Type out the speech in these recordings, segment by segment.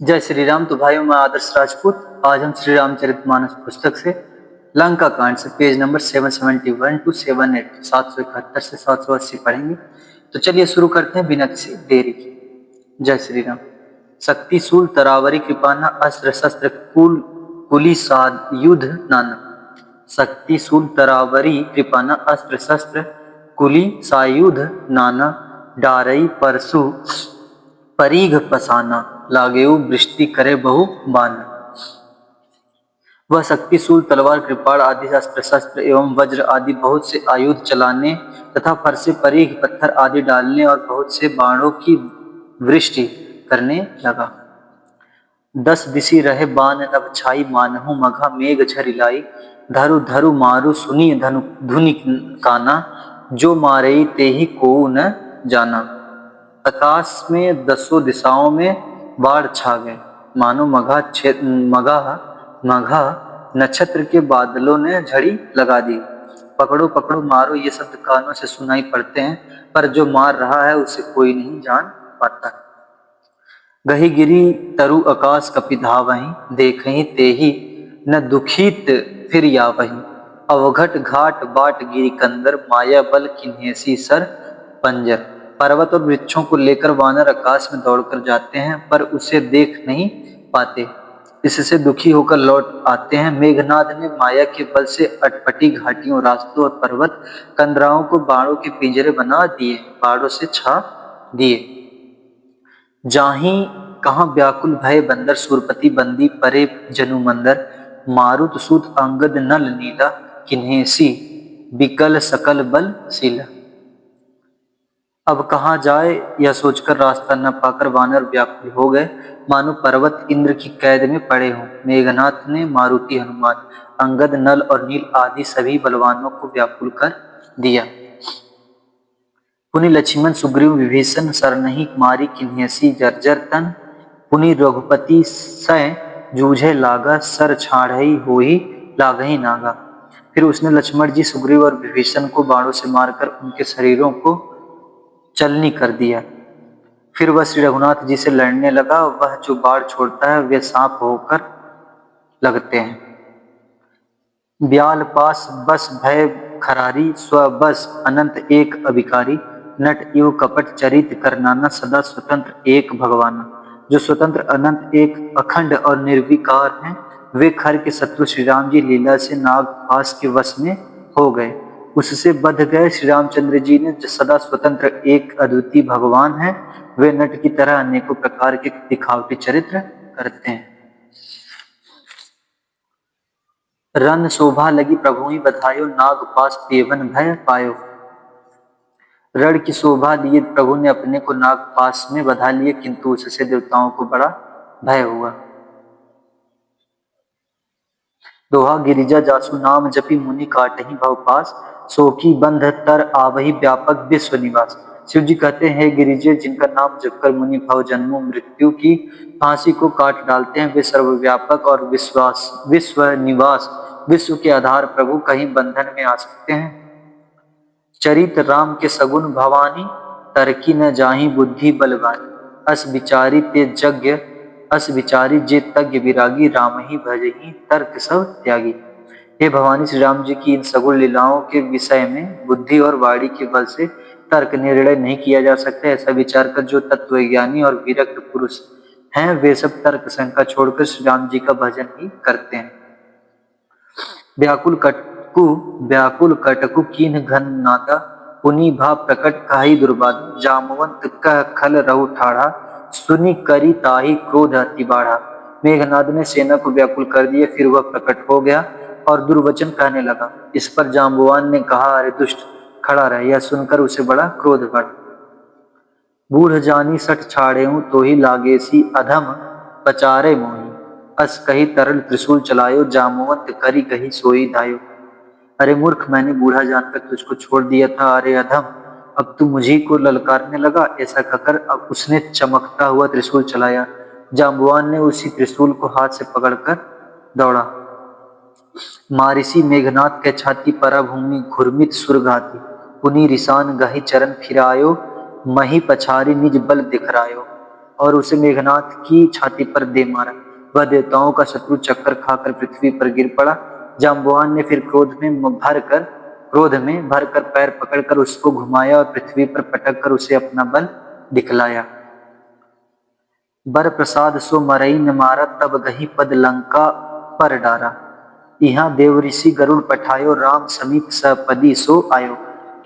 जय श्री राम। तो भाइयों, मैं आदर्श राजपूत। आज हम श्री रामचरितमानस पुस्तक से लंका कांड से पेज नंबर 771 टू 78 771 से 780 पढ़ेंगे। तो चलिए शुरू करते हैं बिना किसी देरी के। जय श्री राम। शक्ति शूल तरावरी कृपाना अस्त्र शस्त्र कुली साध युद्ध नाना। शक्ति शूल तरावरी कृपाना अस्त्र शस्त्र कुली सायुध नाना। डारई परसु परीघ पसाना लागेऊ वृष्टि करे बहु बाना। वह शक्तिशूल तलवार कृपाण आदि अस्त्र शस्त्र एवं वज्र आदि बहुत से आयुध चलाने तथा फर से परीघ पत्थर आदि डालने और बहुत से बाणों की वृष्टि करने लगा। 10 दिशि रहे बान नभ छाई मानहु मघा मेघ झरिलाई। धरु धरु मारु सुनी धनु धुनि काना जो मारई ते ही को न जाना। आकाश में 10 दिशाओं में बाढ़ छा गए, मानो मघा नक्षत्र के बादलों ने झड़ी लगा दी। पकड़ो पकड़ो मारो ये शब्द कानों से सुनाई पड़ते हैं, पर जो मार रहा है उसे कोई नहीं जान पाता। गही गिरी तरु आकाश कपि धावहीं, देखहीं तेहि न दुखित फिर यावहीं। अवघट घाट बाट गिरी कंदर, माया बल किन्हेसी सर पंजर। पर्वत और वृक्षों को लेकर वानर आकाश में दौड़कर जाते हैं, पर उसे देख नहीं पाते। इससे दुखी होकर लौट आते हैं। मेघनाद ने माया के बल से अटपटी घाटियों, रास्तों और पर्वत कंदराओं को बाणों के पिंजरे बना दिए, बाणों से छा दिए। जाहि कहाँ व्याकुल भय बंदर, सुरपति बंदी परे जनु मंदर। मारुत सूत अंगद नल नीला, किन्हेसी बिकल सकल बल सीला। अब कहाँ जाए यह सोचकर रास्ता न पाकर वानर व्याकुल हो गए, मानो पर्वत इंद्र की कैद में पड़े हों। मेघनाथ ने मारुति, हनुमान, अंगद, नल और नील आदि सभी बलवानों को व्याकुल कर दिया। पुनि लक्ष्मण सुग्रीव विभीषण सरनहि मारी, किन्हेसी जर्जर तन। पुनि रघुपति सै जूझे लागा, सर छाड़ई होई लागहि नागा। फिर उसने लक्ष्मण जी, सुग्रीव और विभीषण को बाणों से मारकर उनके शरीरों को चलनी कर दिया। फिर वह श्री रघुनाथ जी से लड़ने लगा। वह जो बाढ़ छोड़ता है वे सांप होकर लगते हैं। ब्याल पास बस भय खरारी, स्व बस अनंत एक अभिकारी। नट इव कपट चरित करनाना, सदा स्वतंत्र एक भगवाना। जो स्वतंत्र अनंत एक अखंड और निर्विकार हैं, वे खर के शत्रु श्री राम जी लीला से नागपाश के वश में हो गए, उससे बध गए। श्री रामचंद्र जी ने सदा स्वतंत्र एक अद्वितीय भगवान हैं, वे नट की तरह अनेकों प्रकार के दिखावटी चरित्र करते हैं। रन शोभा लगी प्रभु ही बधायो, नाग पास देवन भय पायो। रण की शोभा लिए प्रभु ने अपने को नाग पास में बधा लिए, किंतु उससे देवताओं को बड़ा भय हुआ। दोहा गिरिजा जासु नाम जपि, मुनि काटहि भव पास। सोखी बंध तर आवहि व्यापक विश्व निवास। शिव जी कहते हैं, गिरिजे जिनका नाम जपकर मुनि भव जन्मों मृत्यु की फांसी को काट डालते हैं, वे सर्वव्यापक और विश्व निवास, विश्व के आधार प्रभु कहीं बंधन में आ सकते हैं। चरित राम के सगुन भवानी, तरकी न जाहि बुद्धि बलवानी। अस विचारी ते यज्ञ अस विचारी जे तज्ञ विरागी, राम ही भजहि तर्क सब त्यागी। हे भवानी, श्री राम जी की इन सगुण लीलाओं के विषय में बुद्धि और वाणी के बल से तर्क निर्णय नहीं किया जा सकता। ऐसा विचार कर जो तत्वज्ञानी और विरक्त पुरुष हैं, वे सब तर्क शंका छोड़कर श्री राम जी का भजन ही करते हैं। व्याकुल कटकु कीन्ह घन नादा, पुनि भा प्रकट काहि दुर्बादा। जामवंत कह खल रहु ठाढ़ा, सुनि करी ताहि क्रोध अति बाढ़ा। मेघनाद ने सेना को व्याकुल कर दिया, फिर वह प्रकट हो गया और दुर्वचन कहने लगा। इस पर जाम्बवान ने कहा, अरे दुष्ट, खड़ा रह। यह सुनकर उसे बड़ा क्रोध बढ़ा। बूढ़ जानी सठ छाड़ेहूं, तो ही लागेसी अधम पचारे मोही। अस कही तरल त्रिशूल चलायो, जामवंत करी कही सोई धायो। अरे मूर्ख, मैंने बूढ़ा जानकर तुझको छोड़ दिया था। अरे अधम, अब तू मुझी को ललकारने लगा। ऐसा कहकर अब उसने चमकता हुआ त्रिशूल चलाया। जाम्बवान ने उसी त्रिशूल को हाथ से पकड़कर दौड़ा। मारिसी मेघनाथ के छाती पर भूमि, घुरमित सुरघाती। पुनि रिसान गही चरण फिरायो, मही पछारी निज बल दिखरायो। और उसे मेघनाथ की छाती पर दे मारा। वह देवताओं का शत्रु चक्कर खाकर पृथ्वी पर गिर पड़ा। जाम्बवान ने फिर क्रोध में भरकर पैर पकड़कर उसको घुमाया और पृथ्वी पर पटक कर उसे अपना बल दिखलाया। बर प्रसाद सो मरई न मारा, तब गही पद लंका पर डारा। यहाँ देव ऋषि गरुड़ पठायो, राम समीप सपदी सो आयो।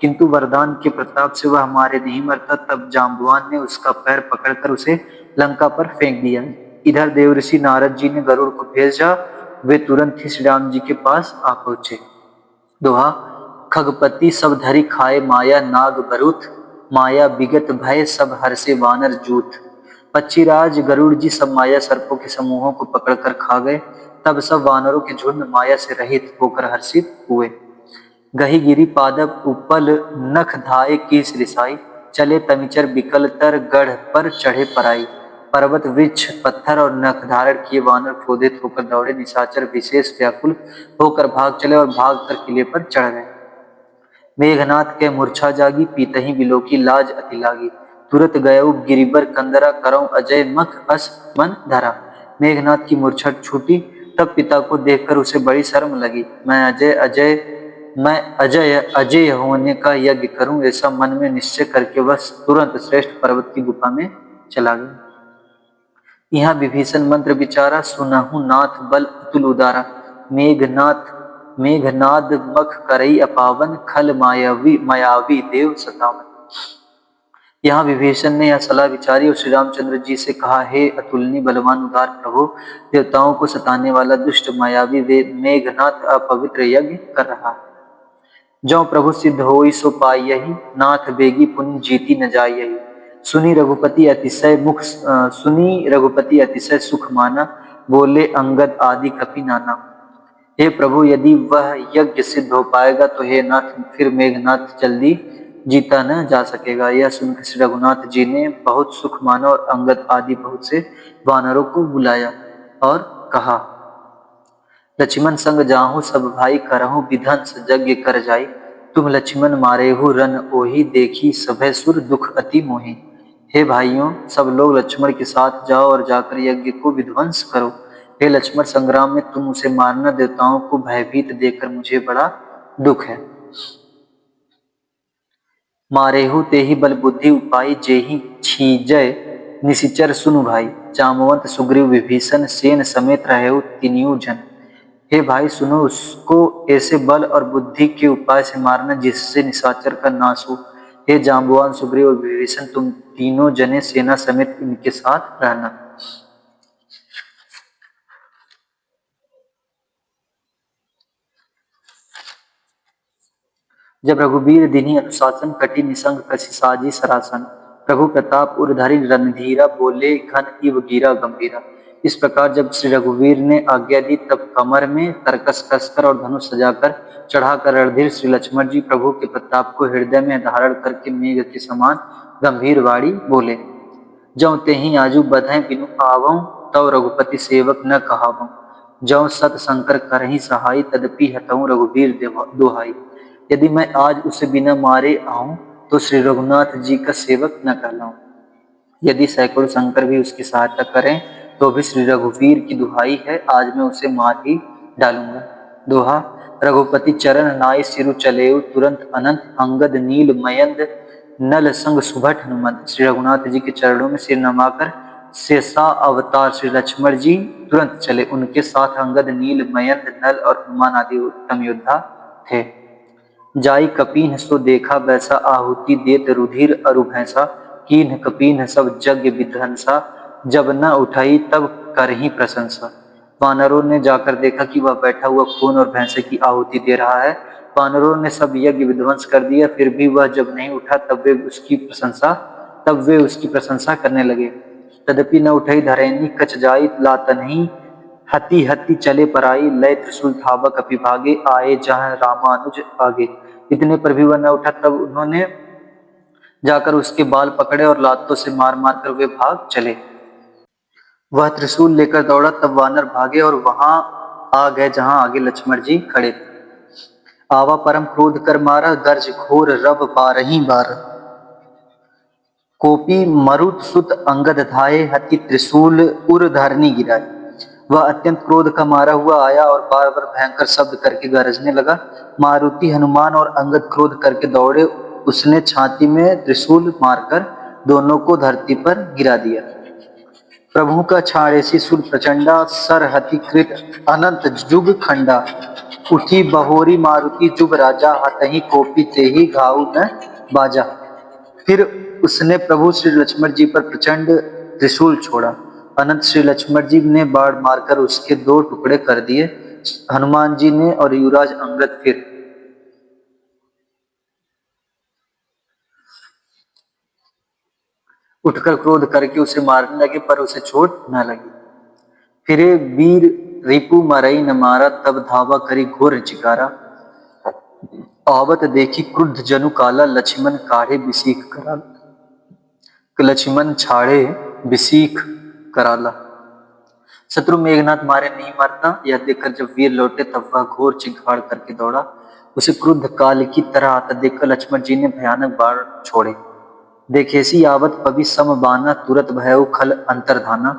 किंतु वरदान के प्रताप से वह हमारे नहीं मरता। तब जाम्बवान ने उसका पैर पकड़कर उसे लंका पर फेंक दिया। इधर देव ऋषि नारद जी ने गरुड़ को भेजा। वे तुरंत ही श्री राम जी के पास आ पहुंचे। दोहा: खगपति सब धरि खाए माया, नाग बरुथ माया विगत भय, सब हर्षे वानर जूथ। पक्षीराज गरुड़ जी सब माया सर्पों के समूहों को पकड़कर खा गए। तब सब वानरों के झुंड माया से रहित होकर हर्षित हुए। गही गिरी पादप उपल नख धाये कीस रिसाई, चले तमिचर बिकल तर गढ़ पर चढ़े पराई। पर्वत वृक्ष पत्थर और नख धारण किए वानर क्रोधित होकर दौड़े। निशाचर विशेष व्याकुल होकर भाग चले और भाग कर किले पर चढ़ गए। मेघनाथ के मूर्छा जागी, पीतही बिलोकी लाज अति लागी। तुरत गयउ गिरिबर कंदरा, करऊं अजय मख अस मन धरा। मेघनाथ की मूर्छा छूटी। तब पिता को देखकर उसे बड़ी शर्म लगी। मैं अजय अजय होने का यज्ञ करूं, ऐसा मन में निश्चय करके वह तुरंत श्रेष्ठ पर्वत की गुफा में चला गया। यहाँ विभीषण मंत्र विचारा, सुनहु नाथ बल अतुल उदारा। मेघनाद मख करई अपावन, खल मायावी देव सतावन। यहाँ विभीषण ने यह सलाह विचारी और श्री रामचंद्र जी से कहा, हे अतुलनीय बलवान उदार प्रभु, देवताओं को सताने वाला दुष्ट मायावी मेघनाथ अपवित्र यज्ञ कर रहा है। जो प्रभु सिद्ध होई सो पायहि, नाथ बेगी पुण्य जीति न जायहि। सुनी रघुपति अतिशय सुख माना, बोले अंगद आदि कपि नाना। हे प्रभु, यदि वह यज्ञ सिद्ध हो पाएगा तो हे नाथ, फिर मेघनाथ जल्दी जीता न जा सकेगा। यह सुनकर श्री रघुनाथ जी ने बहुत सुख माना और अंगद आदि बहुत से वानरों को बुलाया और कहा, लक्ष्मण संग जाहूं सब भाई, करहूं विध्वंस यज्ञ कर जाई। तुम लक्ष्मण मारेहु रन ओहि, देखी सभय सुर दुख अति मोहि। हे भाइयों, सब लोग लक्ष्मण के साथ जाओ और जाकर यज्ञ को विध्वंस करो। हे लक्ष्मण, संग्राम में तुम उसे मारना, देवताओं को भयभीत देखकर मुझे बड़ा दुख है। मारेहु तेहि बल बुद्धि उपाय, जेहि छीजय निशिचर सुनु भाई। जामवंत सुग्रीव विभीषण सेन समेत रहेहु तीनियों जन। हे भाई सुनो, उसको ऐसे बल और बुद्धि के उपाय से मारना जिससे निशाचर का नाश हो। हे जाम्बवान सुग्रीव और विभीषण, तुम तीनों जने सेना समेत इनके साथ रहना। जब रघुबीर दिन्हि अनुशासन, कटि निसंग कछि साजी सरासन। प्रभु प्रताप उरधरि रणधीरा, बोले घन इव गिरा गंभीरा। इस प्रकार जब श्री रघुवीर ने आज्ञा दी, तब कमर में तरकस कसकर और धनुष सजाकर चढ़ाकर रणधीर श्री लक्ष्मण जी प्रभु के प्रताप को हृदय में धारण करके मेघ के समान गंभीर वाणी बोले, जौ तेहि आजू बधै बिनु आवऊं, तव रघुपति सेवक न कहावऊं। जौ सत शंकर करहि सहाय, तदपि हतऊं रघुबीर दोहाई। यदि मैं आज उसे बिना मारे आऊं तो श्री रघुनाथ जी का सेवक न कहलाऊं। यदि सैकड़ों शंकर भी उसकी सहायता करें तो भी श्री रघुवीर की दुहाई है, आज मैं उसे मार ही डालूंगा। दोहा: रघुपति चरण नाय सिरु चलेउ, तुरंत अनंत अंगद नील मयंद, नल संग सुभट हनुमंत। श्री रघुनाथ जी के चरणों में सिर नमाकर शेषा अवतार श्री लक्ष्मण जी तुरंत चले। उनके साथ अंगद, नील, मयंद, नल और हनुमान आदि उत्तम योद्धा थे। जाई कपीन सो देखा वैसा, आहुति देत रुधिर अरु भैंसा। कीन्ह कपीन्ह सब यज्ञ विध्वंसा, जब न उठाई तब करही प्रशंसा। वानरों ने जाकर देखा कि वह बैठा हुआ खून और भैंसे की आहुति दे रहा है। वानरों ने सब यज्ञ विध्वंस कर दिया, फिर भी वह जब नहीं उठा तब वे उसकी प्रशंसा करने लगे। तदपि न उठई धरैनी कछ जाई, लातनहि हति हति चले पराई। लय त्रिशूल धावा कपि भागे, आए जहाँ रामानुज आगे। इतने पर भी वह न उठा, तब उन्होंने जाकर उसके बाल पकड़े और लातों से मार मार कर वे भाग चले। वह त्रिशूल लेकर दौड़ा, तब वानर भागे और वहां आ गए जहां आगे लक्ष्मण जी खड़े थे। आवा परम क्रोध कर मारा, गर्ज घोर रब बारही बार। कोपी मरुत सुत अंगद धाये हति त्रिशूल उर धरनी गिराई। वह अत्यंत क्रोध का मारा हुआ आया और बार बार भयंकर शब्द करके गरजने लगा। मारुति हनुमान और अंगद क्रोध करके दौड़े। उसने छाती में त्रिशूल मारकर दोनों को धरती पर गिरा दिया। प्रभु का छाड़ेसी सुर प्रचंडा सर हति कृत अनंत जुग खंडा। उठी बहोरी मारुति जुग राजा हतहि कोपी तेहि घाव न बाजा। फिर उसने प्रभु श्री लक्ष्मण जी पर प्रचंड त्रिशूल छोड़ा। अनंत श्री लक्ष्मण जी ने बाढ़ मारकर उसके 2 टुकड़े कर दिए। हनुमान जी ने और युवराज अंगद फिर उठकर क्रोध करके उसे मारने लगे, पर उसे चोट न लगी। फिरे वीर रिपु मरई न मारा, तब धावा करी घोर चिकारा। आवत देखी क्रुद्ध जनु काला, लक्ष्मण काढ़े बिसीख कराला। लक्ष्मण छाड़े बिसीख कराला। शत्रु मेघनाथ मारे नहीं मरता, यह देखकर जब वीर लौटे तब वह घोर चिंगाड़ करके दौड़ा। उसे क्रुद्ध काल की तरह आता देखकर लक्ष्मण जी ने भयानक बाण छोड़े। देखेसी आवत पवि सम बाना, तुरत भयउ खल अंतर्धाना।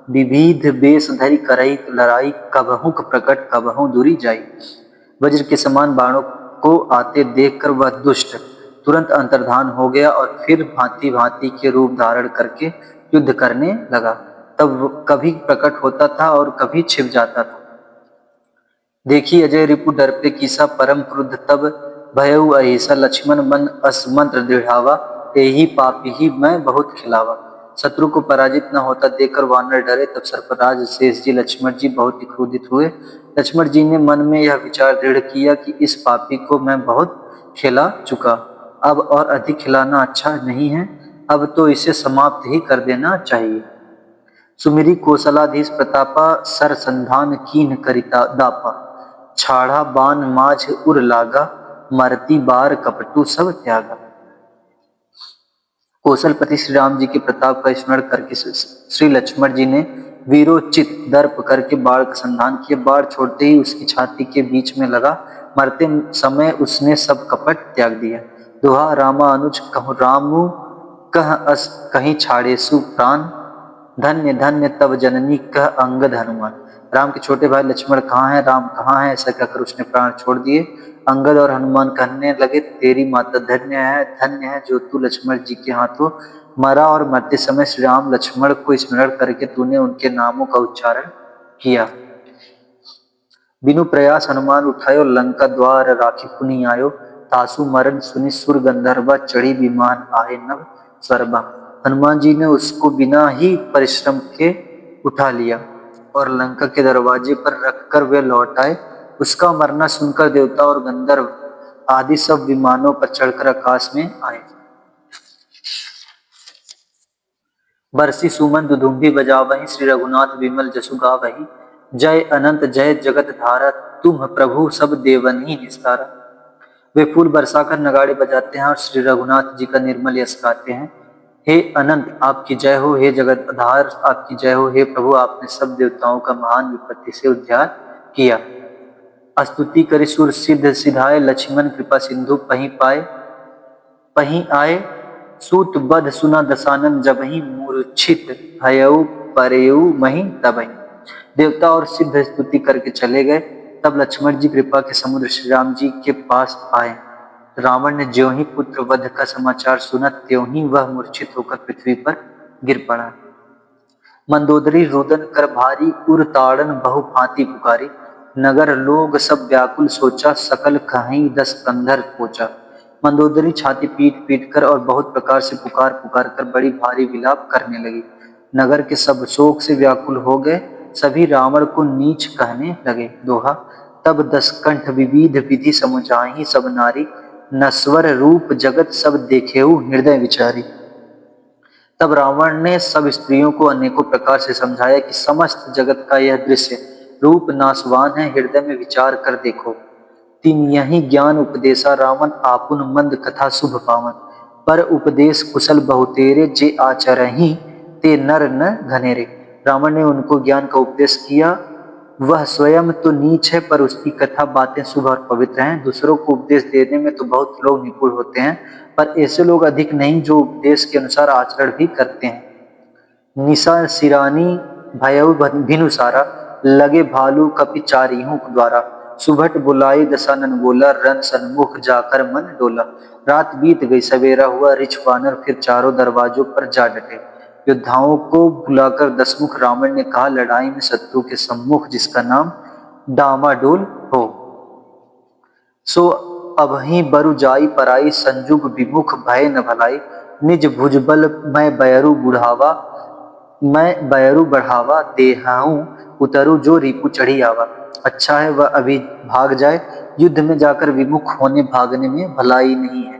विविध बेश धरि करई लड़ाई, कबहु प्रकट कबहु दूरी जाई। वज्र के समान बाणों को आते देखकर वह दुष्ट तुरंत अंतर्धान हो गया और फिर भांति भांति के रूप धारण करके युद्ध करने लगा। तब कभी प्रकट होता था और कभी छिप जाता था। देखी अजय रिपु डर पे कीसा, परम क्रुद्ध तब भयउ अहिसा। लक्ष्मण मन असमंत्र दृढ़ावा, तेहि पापी ही मैं बहुत खिलावा। शत्रु को पराजित न होता देखकर वानर डरे। तब सर्पराज शेष जी लक्ष्मण जी बहुत ही क्रोधित हुए। लक्ष्मण जी ने मन में यह विचार दृढ़ किया कि इस पापी को मैं बहुत खिला चुका, अब और अधिक खिलाना अच्छा नहीं है। अब तो इसे समाप्त ही कर देना चाहिए। सुमिरी कौशलाधीश प्रतापा, सर संधान कीन्ह करिता दापा। छाड़ा बान माझ उर लागा, मरती बार कपटू सब त्यागा। कौशलपति श्री राम जी के प्रताप का स्मरण करके श्री लक्ष्मण जी ने वीरोचित दर्प करके बाण का संधान किया। बाण छोड़ते ही उसकी छाती के बीच में लगा। मरते समय उसने सब कपट त्याग दिया। दोहा रामा अनुज कहूँ रामु, कह अस कहीं छाड़ेसु प्राण। धन्य धन्य तब जननी कह अंगद हनुमान। राम के छोटे भाई लक्ष्मण कहाँ है, राम कहाँ है, ऐसा कहकर उसने प्राण छोड़ दिए। अंगद और हनुमान कहने लगे, तेरी माता धन्य है जो तू लक्ष्मण जी के हाथों मरा और मरते समय श्री राम लक्ष्मण को स्मरण करके तूने उनके नामों का उच्चारण किया। बिनु प्रयास हनुमान उठायो, लंका द्वार राखी पुनि आयो। तासु मरण सुनि सुर गंधर्वा, चढ़ी विमान आए नभ स्वर्बा। हनुमान जी ने उसको बिना ही परिश्रम के उठा लिया और लंका के दरवाजे पर रखकर वे लौट आए। उसका मरना सुनकर देवता और गंधर्व आदि सब विमानों पर चढ़कर आकाश में आए। बरसी सुमन दुदुम्बी बजावहि, श्री रघुनाथ विमल जसु गावहि। जय अनंत जय जगत धारा, तुम प्रभु सब देवनी निस्तारा। वे फूल बरसाकर नगाड़े बजाते हैं और श्री रघुनाथ जी का निर्मल यश गाते हैं। हे अनंत आपकी जय हो, हे जगत आधार आपकी जय हो। हे प्रभु आपने सब देवताओं का महान विपत्ति से उद्धार किया। स्तुति करे सुर सिद्ध सिधाए, लक्ष्मण कृपा सिंधु पहीं आए। सूत बध सुना दसानन, जबहि मूर्छित भयउ परयउ महि तबहि। देवता और सिद्ध स्तुति करके चले गए। तब लक्ष्मण जी कृपा के समुद्र श्री राम जी के पास आए। रावण ने ज्यों ही पुत्र वध का समाचार सुना, त्यों ही वह मूर्छित होकर पृथ्वी पर गिर पड़ा। मंदोदरी रुदन कर भारी, उर ताड़न बहु भांति पुकारी। नगर लोग सब व्याकुल सोचा, सकल कहीं 10 कंधर पोचा। मंदोदरी छाती पीट पीट कर और बहुत प्रकार से पुकार पुकार कर बड़ी भारी विलाप करने लगी। नगर के सब शोक से व्याकुल हो गए, सभी रावण को नीच कहने लगे। दोहा तब 10 कंठ विविध विधि समुझाही, सब नारी नश्वर रूप जगत सब देखेऊ हृदय विचारी। तब रावण ने सब स्त्रियों को अनेकों प्रकार से समझाया कि समस्त जगत का यह दृश्य रूप नाशवान है, हृदय में विचार कर देखो। तीन यही ज्ञान उपदेशा रावण, आपुन मंद कथा शुभ पावन। पर उपदेश कुशल बहुतेरे, जे आचरहि ते नर न घनेरे। रावण ने उनको ज्ञान का उपदेश किया वह स्वयं तो नीच है पर उसकी कथा बातें शुभ और पवित्र हैं। दूसरों को उपदेश देने में तो बहुत लोग निपुण होते हैं, पर ऐसे लोग अधिक नहीं जो उपदेश के अनुसार आचरण भी करते हैं। निशा सिरानी भयउ भिनुसारा, लगे भालू कपि चारियों द्वारा। सुभट बुलाई दशानन बोला, रन सन्मुख जाकर मन डोला। रात बीत गई सवेरा हुआ, रिछ वानर फिर चारों दरवाजों पर जा डटे। योद्धाओं को बुलाकर दसमुख रावण ने कहा, लड़ाई में शत्रु के सम्मुख जिसका नाम डामाडोल हो, सो अबहीं बरु जाई पराई। संजुग विमुख भय न भलाई, निज भुजबल मैं बयरु बढ़ावा। देहाऊं उतरु जो रिपु चढ़ी आवा। अच्छा है वह अभी भाग जाए, युद्ध में जाकर विमुख होने भागने में भलाई नहीं है।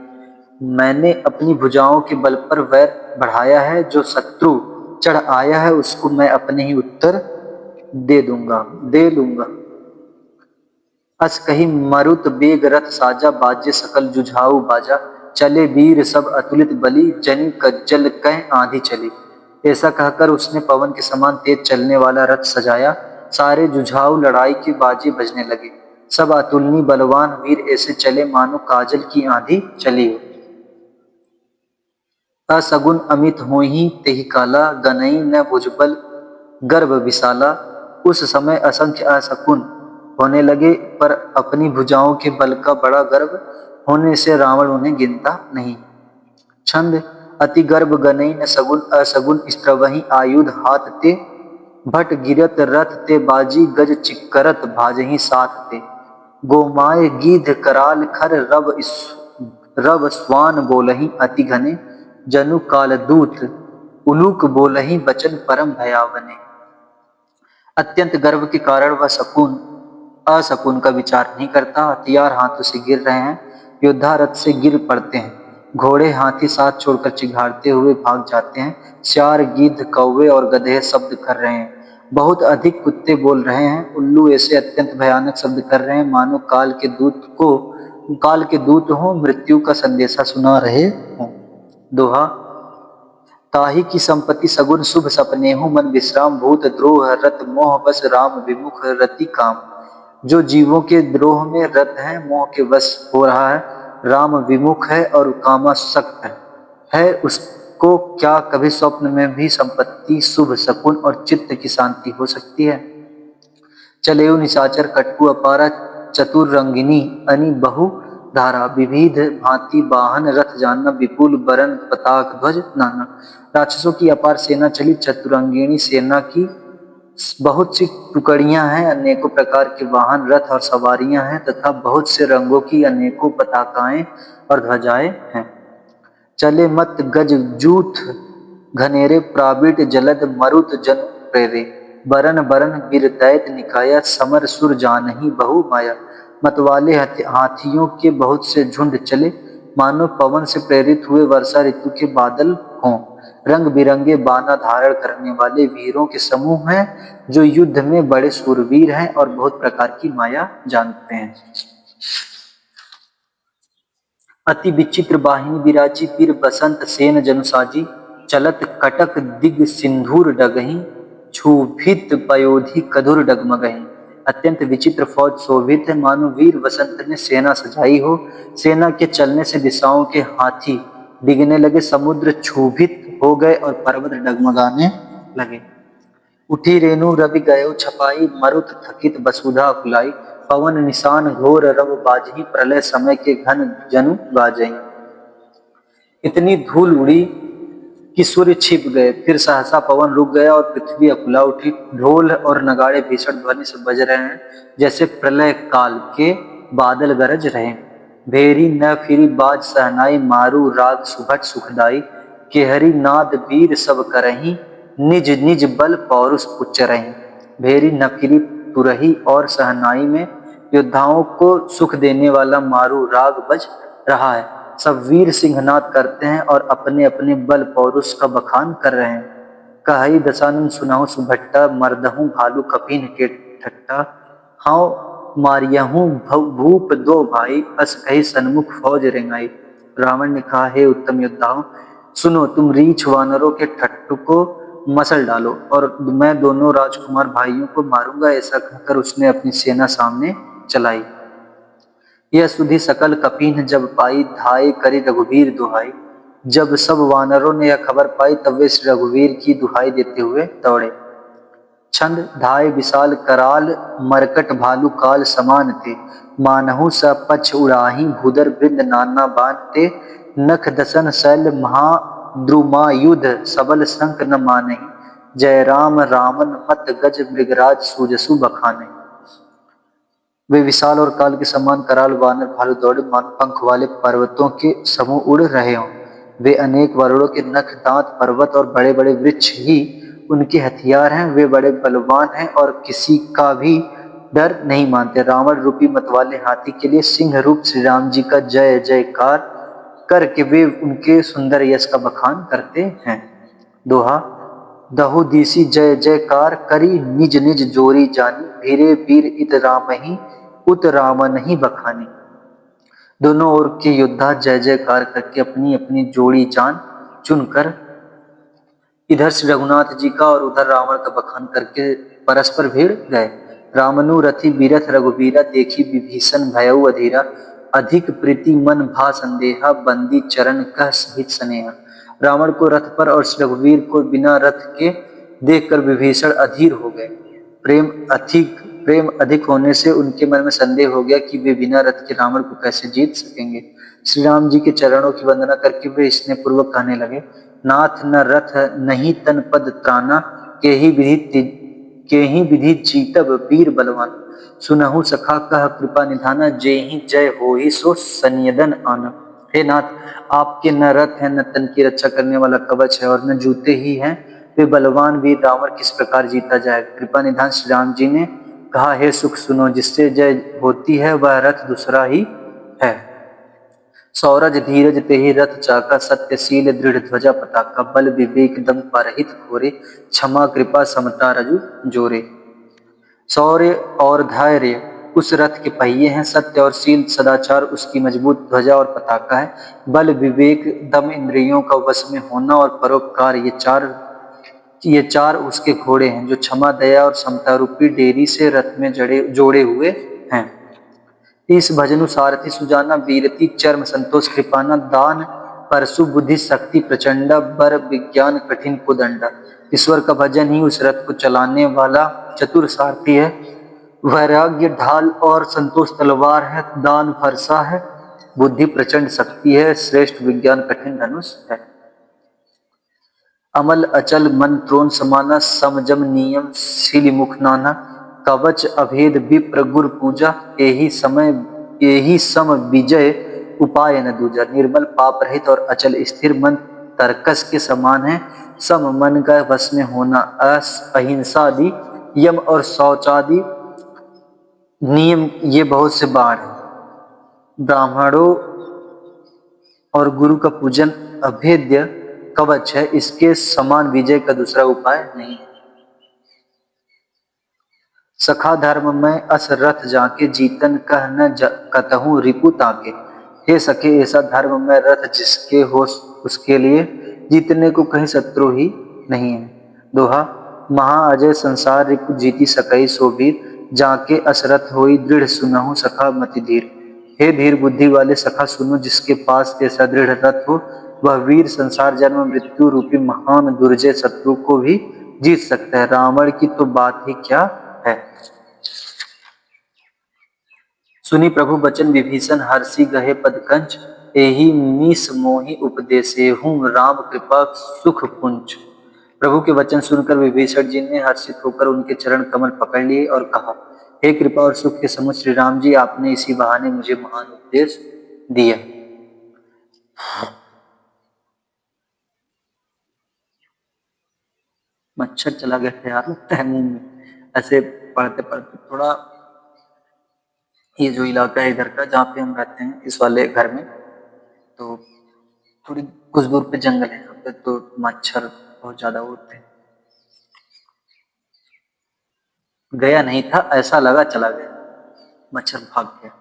मैंने अपनी भुजाओं के बल पर वैर बढ़ाया है, जो शत्रु चढ़ आया है उसको मैं अपने ही उत्तर दे लूंगा। अस कही मरुत बेग रथ साजा, बाजे सकल जुझाऊ बाजा। चले वीर सब अतुलित बलि, जनि कज्जल कह आंधी चली। ऐसा कहकर उसने पवन के समान तेज चलने वाला रथ सजाया। सारे जुझाऊ लड़ाई के बाजे बजने लगे। सब अतुलनीय बलवान वीर ऐसे चले मानो काजल की आंधी चली हो। असगुन अमित होहि तेहि काला, गनई न भुजबल गर्भ विशाला। उस समय असंख्य असकुन होने लगे, पर अपनी भुजाओं के बल का बड़ा गर्व होने से रावण उन्हें गिनता नहीं। छंद अति गर्भ गनई न सगुन, असगुन स्त्रवहि आयुध हाथ ते। भट गिरत रथ ते बाजी, गज चिक्करत भाजहि साथ ते। गोमाय गीध कराल खर, रव स्वान बोलहि अति घने। जनु कालदूत उलूक बोलहि, बचन परम भयावने। अत्यंत गर्व के कारण वह असकुन का विचार नहीं करता। हथियार हाथों से गिर रहे हैं, योद्धा रथ से गिर पड़ते हैं। घोड़े हाथी साथ छोड़कर चिघाड़ते हुए भाग जाते हैं। सियार गिद्ध कौवे और गधे शब्द कर रहे हैं। बहुत अधिक कुत्ते बोल रहे हैं। उल्लू ऐसे अत्यंत भयानक शब्द कर रहे हैं मानो काल के दूत हो, मृत्यु का संदेशा सुना रहे हों। दोहा ताहि की संपत्ति सगुन शुभ सपने हूँ, मन विश्राम भूत द्रोह रत मोह बस राम विमुख रति काम। जो जीवों के द्रोह में रत है, मोह के वश हो रहा है, राम विमुख है और कामासक्त है, उसको क्या कभी स्वप्न में भी संपत्ति शुभ सकुन और चित्त की शांति हो सकती है। चलेउ निशाचर कटकु अपारा, चतुर रंगिनी अनि बहु धारा। विविध भांति वाहन रथ जाना, विपुल बरन पताक ध्वज नाना। राक्षसों की अपार सेना चली, चतुरंगिणी सेना की बहुत सी टुकड़ियां हैं, अनेकों प्रकार के वाहन रथ और सवारियां हैं तथा बहुत से रंगों की अनेकों पताकाएं और ध्वजाएं हैं। चले मत गज जूथ घनेरे, प्राबिट जलद मरुत जन प्रेरे। बरन बरन वीर दैत निकाया, समर सुर जानहि बहु माया। मतवाले हाथियों के बहुत से झुंड चले, मानो पवन से प्रेरित हुए वर्षा ऋतु के बादल हों। रंग बिरंगे बाना धारण करने वाले वीरों के समूह हैं, जो युद्ध में बड़े शूरवीर हैं और बहुत प्रकार की माया जानते हैं। अति विचित्र वाहिनी विराजी, वीर बसंत सेन जनुसाजी। चलत कटक दिग सिंधुर डगहि, क्षुभित पयोधि कधुर डगमगहि। अत्यंत विचित्र फौज शोभित है, मानो वीर बसंत ने सेना सजाई हो। सेना के चलने से दिशाओं के हाथी डिगने लगे, समुद्र क्षुभित हो गए और पर्वत डगमगाने लगे। उठी रेणु रवि गयो छपाई, मरुत थकित वसुधा कुलाई। पवन निशान घोर रव बाजही, प्रलय समय के घन जनु गाजही। इतनी धूल उड़ी कि सूर्य छिप गए, फिर सहसा पवन रुक गया और पृथ्वी अकुला उठी। ढोल और नगाड़े भीषण ध्वनि से बज रहे हैं, जैसे प्रलय काल के बादल गरज रहे। भेरी न फिरी बाज सहनाई, मारू राग सुभट सुखदाई। केहरी नाद वीर सब करही, निज निज बल पौरुष उच्च रही। भेरी न फिरी तुरही और सहनाई में योद्धाओं को सुख देने वाला मारू राग बज रहा है। सब वीर सिंहनाद करते हैं और अपने अपने बल पौरुष का बखान कर रहे हैं। कहि दशानन सुनाहु सुभट्टा, मर्दहु भालू कपिन के ठट्टा। हाँ मारियहूं भूप दो भाई, अस कही सन्मुख फौज रेंगाई। रावण ने कहा, हे उत्तम योद्धाओं, सुनो तुम रीछ वानरों के ठट्टू को मसल डालो और मैं दोनों राजकुमार भाइयों को मारूंगा। ऐसा कहकर उसने अपनी सेना सामने चलाई। यह सुधि सकल कपीन जब पाई, धाये करी रघुवीर दुहाई। जब सब वानरों ने यह खबर पाई, तब वे श्री रघुवीर की दुहाई देते हुए दौड़े। छंद धाय विशाल कराल, मरकट भालू काल समान थे। मानहु स पक्ष उड़ाही, भूधर वृंद नाना बान ते। नख दसन शैल महाद्रुमायुध, सबल संक न मानहि। जय राम रामन मत गज, मृगराज सूजसु बखाने। वे विशाल और काल के समान कराल वानर भालू दौड़े, मानो पंख वाले पर्वतों के समूह उड़ रहे हों। वे अनेक वरुणों के नख, दांत, पर्वत और बड़े बड़े वृक्ष ही उनके हथियार हैं। वे बड़े बलवान हैं और किसी का भी डर नहीं मानते। रावण रूपी मतवाले हाथी के लिए सिंह रूप श्री राम जी का जय जयकार करके वे उनके सुंदर यश का बखान करते हैं। दोहा दहु दिसि जय जयकार, करी निज निज जोरी जानी। धीरे वीर इत रामहि, उत रामन ही बखानी। दोनों ओर के योद्धा जय जयकार करके अपनी अपनी जोड़ी जान चुनकर इधर श्री रघुनाथ जी का और उधर रावण का बखान करके परस्पर भिड़ गए। रामनु रथि बीरथ रघुबीरा, देखी विभीषण भयउ अधीरा। अधिक प्रीति मन भा संदेहा, बंदी चरण कह सहित स्नेहा। रावण को रथ पर और श्री रघुवीर को बिना रथ के देखकर विभीषण अधीर हो गए। प्रेम अधिक होने से उनके मन में संदेह हो गया कि वे बिना रथ के रावण को कैसे जीत सकेंगे। श्री राम जी के चरणों की वंदना करके वे स्नेह पूर्वक कहने लगे, नाथ न रथ नहीं तन पद त्राना, के ही विधि जीतब वीर बलवान। सुनहु सखा कह कृपा निधाना, जेहि जय होहि सो सनियदन आना। हे नाथ, आपके न रथ है, न तन की रक्षा करने वाला कवच है और न जूते ही हैं। वे बलवान वीर रावण किस प्रकार जीता जाए। कृपा निधान श्री राम जी ने कहा, हे सुख सुनो, जिससे जय होती है वह रथ दूसरा ही है। सौरज धीरज तेहि रथ चाका, सत्यशील दृढ़ ध्वजा पताका। बल विवेक दम परहित खोरे, क्षमा कृपा समता रजु जोरे। शौर्य और धैर्य उस रथ के पहिए हैं, सत्य और शील सदाचार उसकी मजबूत ध्वजा और पताका है। बल विवेक दम इंद्रियों का वश में होना और परोपकार, ये चार उसके घोड़े हैं, जो क्षमा दया और समता रूपी डेरी से रथ में जोड़े हुए हैं। इस भजनु सारथी सुजाना, वीरति चर्म संतोष कृपाना। दान परशु बुद्धि शक्ति प्रचंडा, बर विज्ञान कठिन कुदंडा। ईश्वर का भजन ही उस रथ को चलाने वाला चतुर सारथी है। वैराग्य ढाल और संतोष तलवार है। दान फरसा है, बुद्धि प्रचंड शक्ति है, श्रेष्ठ विज्ञान कठिन धनुष है। अमल अचल मन त्रोण समाना, समजम नियम शील मुख नाना। कवच अभेद विप्र गुर पूजा, यही सम विजय उपाय न दूजा। निर्मल पाप रहित और अचल स्थिर मन तरकस के समान है। सम मन का वश में होना, अहिंसा आदि यम और शौचादि नियम, ये बहुत से बाण है। ब्राह्मणों और गुरु का पूजन अभेद्य कवच है, इसके समान विजय का दूसरा उपाय नहीं है। सखा धर्म में अस रथ जाके, जीतन कह न कतहु रिपु ताके। हे सखे, ऐसा धर्म में रथ जिसके हो उसके लिए जीतने को कहीं शत्रु ही नहीं है। दोहा महा अजय संसार रिपु जीती सकई सोबीर, जाके असरथ होई दृढ़ सुनहु सखा मति धीर। हे धीर बुद्धि वाले सखा, सुनो, जिसके पास ऐसा दृढ़ रथ हो वह वीर संसार जन्म मृत्यु रूपी महान दुर्जय शत्रु को भी जीत सकता है। रावण की तो बात ही क्या है। सुनी प्रभु बचन विभीषण, हर्षि गहे पद कंच। एहि मीस मोहि उपदेसेहु, राम कृपा सुख पुंच। प्रभु के वचन सुनकर विभीषण जी ने हर्षित होकर उनके चरण कमल पकड़ लिए और कहा, हे कृपा और सुख के समुद्र श्री राम जी, आपने इसी बहाने मुझे महान उपदेश दिया। मच्छर चला गया था यार, लगता है मुंह में। ऐसे पढ़ते पढ़ते थोड़ा, ये जो इलाका है इधर का जहाँ पे हम रहते हैं इस वाले घर में, तो थोड़ी कुछ दूर पे जंगल है, यहाँ पे तो मच्छर बहुत ज्यादा उड़ते हैं। गया नहीं था, ऐसा लगा चला गया, मच्छर भाग गया।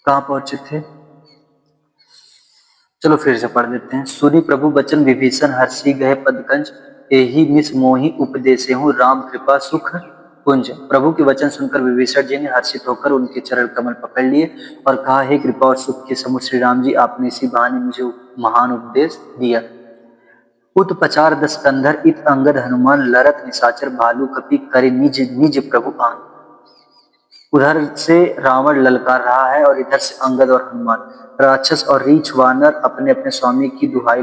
कहाँ पहुंचे थे, चलो फिर से पढ़ देते हैं। सुनी प्रभु बचन विभीषण, हर्षि गए पदकंज। यही निस मोहि उपदेसे हूँ राम कृपा सुख कुंज। प्रभु के वचन सुनकर विभीषण जी ने हर्षित होकर उनके चरण कमल पकड़ लिए और कहा, हे कृपा और सुख के समुद्र श्री राम जी, आपने इसी बहाने मुझे महान उपदेश दिया। उत पचार दस कंधर इत अंगद हनुमान लरत निशाचर भालू कपि करे निज निज प्रभु आन। उधर से रावण ललकार रहा है और इधर से अंगद और हनुमान राक्षस और रीछ वानर अपने अपने स्वामी की दुहाई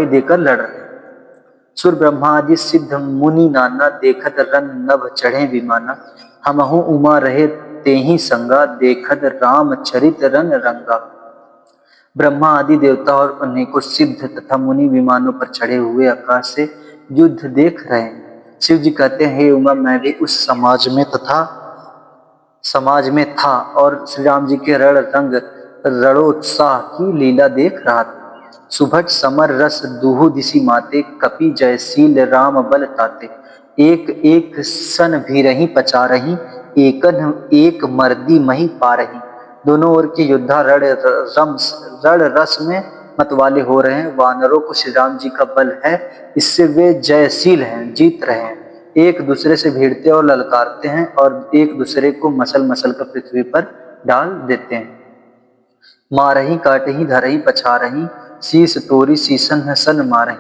देकर लड़ रहे। सुर ब्रह्मा आदि सिद्ध मुनि नाना देखत रन नभ चढ़े विमाना। हमहु उमा रहे तेहि संगा देखत राम चरित रन रंगा। ब्रह्मा आदि देवता और अनेकों सिद्ध तथा मुनि विमानों पर चढ़े हुए आकाश से युद्ध देख रहे हैं। शिव जी कहते हैं, हे उमा, मैं भी उस समाज में था और श्री राम जी के रणोत्साह की लीला देख रहा था। सुभट समर रस दुहु दिशि माते कपि जयशील राम बल ताते। एक एक सन भी रही पचा रही एकन एक मर्दी मही पा रही। दोनों ओर के योद्धा रण रस में मतवाले हो रहे हैं। वानरों को श्री राम जी का बल है, इससे वे जयशील हैं, जीत रहे हैं। एक दूसरे से भिड़ते और ललकारते हैं और एक दूसरे को मसल मसल कर पृथ्वी पर डाल देते हैं। मारही काटही धरही पछारही शीस तोरी शीसन सन मारही।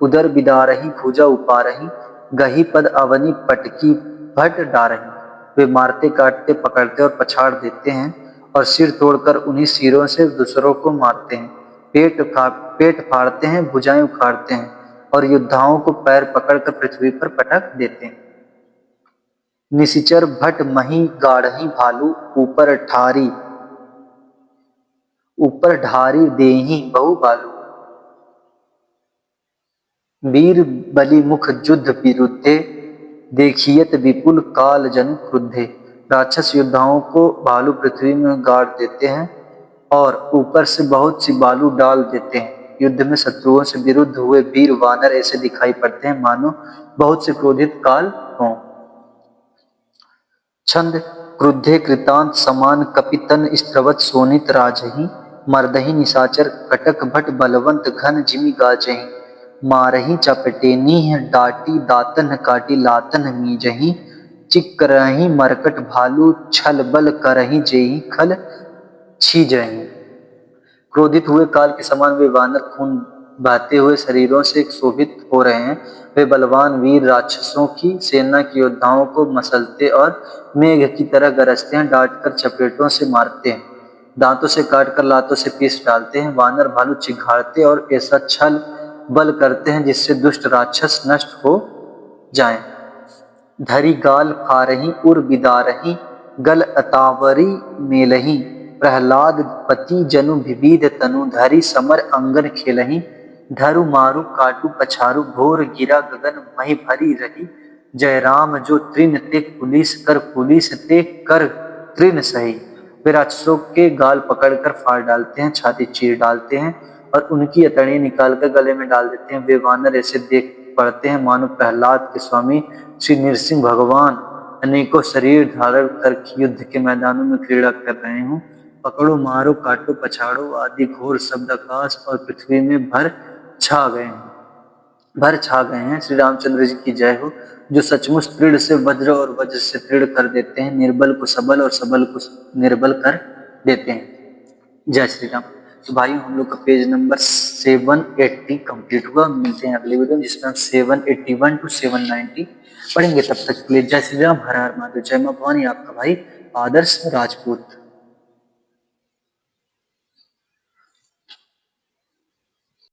उदर बिदारही भुजा उपारही गही पद अवनी पटकी भट डारही। वे मारते काटते पकड़ते और पछाड़ देते हैं और सिर तोड़कर उन्हीं सिरों से दूसरों को मारते हैं। पेट फाड़ते हैं, भुजाएं उखाड़ते हैं और योद्धाओं को पैर पकड़कर पृथ्वी पर पटक देते हैं। निशिचर भट मही गाढ़ही भालू ऊपर ढारी देही बहु बालू। वीर बलि मुख युद्ध विरुद्धे देखियत विपुल काल जन क्रुद्धे। राक्षस योद्धाओं को भालू पृथ्वी में गाड़ देते हैं और ऊपर से बहुत सी बालू डाल देते हैं। युद्ध में शत्रुओं से विरुद्ध हुए वीर वानर ऐसे दिखाई पड़ते हैं मानो बहुत से क्रोधित काल हों। छंद क्रुद्धे कृतांत समान कपितन स्त्रवत सोनित राजही। मर्दही निशाचर कटक भट बलवंत घन जिमि गाजही। मारही चपटेनी डाटी दातन काटी लातन मीजही। चिक्करही मरकट भालू छल बल करही जेहि खल छीजही। क्रोधित हुए काल के समान वे वानर खून बहते हुए शरीरों से शोभित हो रहे हैं। वे बलवान वीर राक्षसों की सेना के योद्धाओं को मसलते और मेघ की तरह गरजते हैं, डांटकर चपेटों से मारते हैं, दांतों से काटकर लातों से पीस डालते हैं। वानर भालू चिघाड़ते और ऐसा छल बल करते हैं जिससे दुष्ट राक्षस नष्ट हो जाएं। धरी गाल फारही उर बिदारही गल अतावरी मेलही। प्रहलाद पति जनु विविध तनु धरी समर अंगन खेलही। धरु मारु काटू पछारु घोर गिरा गगन मही भरी रही। जय राम जो तृण ते पुलिस ते कर तृण सही। वे राक्षसों के गाल पकड़कर फाड़ डालते हैं, छाती चीर डालते हैं और उनकी अतड़ियां निकालकर गले में डाल देते हैं। वे वानर ऐसे देख पड़ते हैं मानो प्रहलाद के स्वामी श्री नृसिंह भगवान अनेकों शरीर धारण कर युद्ध के मैदानों में क्रीड़ा कर रहे हों। पकड़ो मारो काटो पछाड़ो आदि घोर शब्द आकाश और पृथ्वी में भर छा गए हैं। श्री रामचंद्र जी की जय हो, जो सचमुच दृढ़ से वज्र और वज्र से दृढ़ कर देते हैं, निर्बल को सबल और सबल को निर्बल कर देते हैं। जय श्री राम। तो भाइयों, हम लोग का पेज नंबर 780 कंप्लीट हुआ। मिलते हैं अगले वीडियो में जिसमें हम 781 to 790 पढ़ेंगे। तब तक के लिए जय श्री राम, हर हर महादेव, जय मां भवानी। आपका भाई आदर्श राजपूत।